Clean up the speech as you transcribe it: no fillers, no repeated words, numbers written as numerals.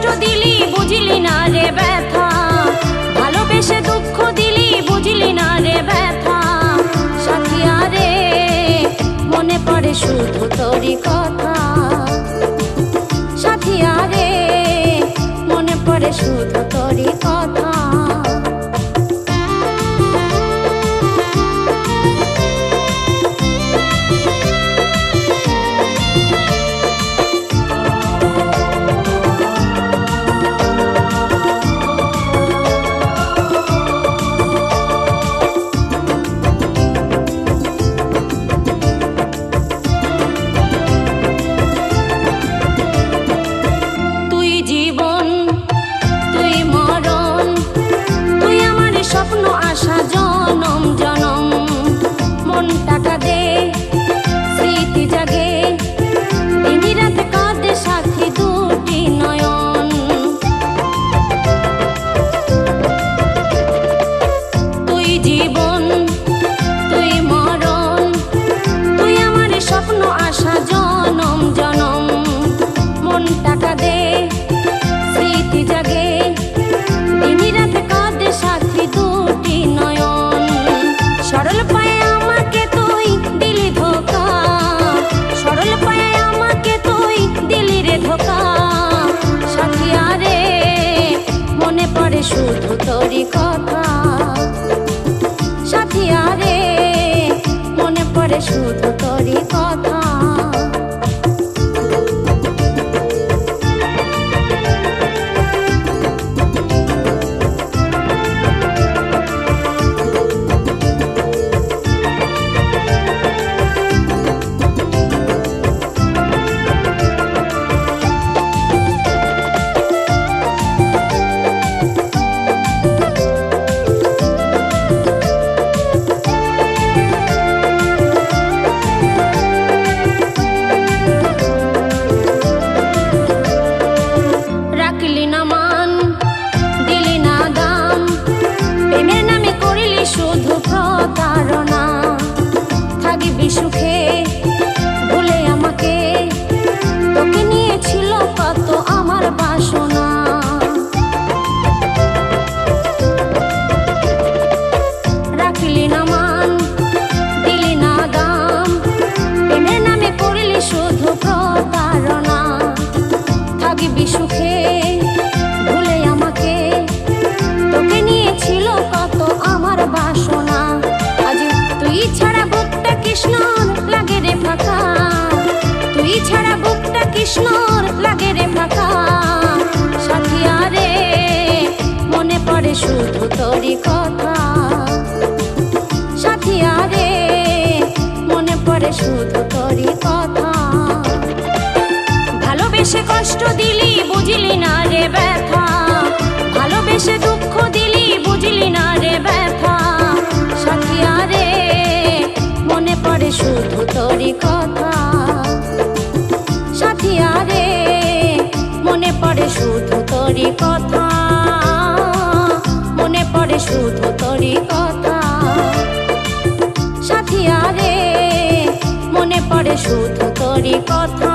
কষ্ট দিলি বুঝলি না রে ব্যথা, ভালোবেসে দুঃখ দিলি বুঝলি না রে ব্যথা। সাথিয়া রে মনে পড়ে শুধু তোরই কথা, সাথিয়া রে মনে পড়ে শুধু তোরই কথা। স্বপ্ন আশা জনম জনম, মন টাকা দে স্মৃতি জাগে, দিন রাত কাঁদে সাথী দুটি নয়ন। তুই জীবন তুই মরণ, তুই আমার স্বপ্ন আশা জনম জনম, মন টাকা দে স্মৃতি জাগে, দিন রাত কাঁদে সাথী দুটি নয়ন। সরল পায়ে আমাকে তুই দিলি ধোকা, সরল পায়ে আমাকে তুই দিলি রে ধোকা। সাথিয়া রে মনে পড়ে শুধু তোরই কথা, সাথিয়া রে মনে পড়ে শুধু তোরই কথা। শুধু প্রতারণা, থাকিবি সুখে ভুলে আমাকে, তোকে নিয়েছিল কত আমার বাসনা। রাখলি না মান দিলি না দাম, প্রেমের নামে করলি শুধু প্রতারণা, থাকিবি সুখে ভুলে আমাকে, তোকে নিয়েছিল কত আমার বাসনা। আজ তুই ছাড়া বুকটা কৃষ্ণর লাগে রে ফাঁকা, তুই ছাড়া বুকটা কৃষ্ণর লাগে রে ফাঁকা। সাথিয়া রে মনে পড়ে শুধু তোরই কথা, সাথিয়া রে মনে পড়ে শুধু তোরই কথা। ভালোবেসে কষ্ট দিলি বুঝলি না রে ব্যথা, ভালোবেসে দুঃখ দিলি বুঝলি না রে ব্যথা। সাথিয়া রে মনে পড়ে শুধু তোরই কথা, সাথিয়া রে মনে পড়ে শুধু তোরই কথা, মনে পড়ে শুধু তোরই কথা। সাথিয়া রে মনে পড়ে শুধু তোরই কথা।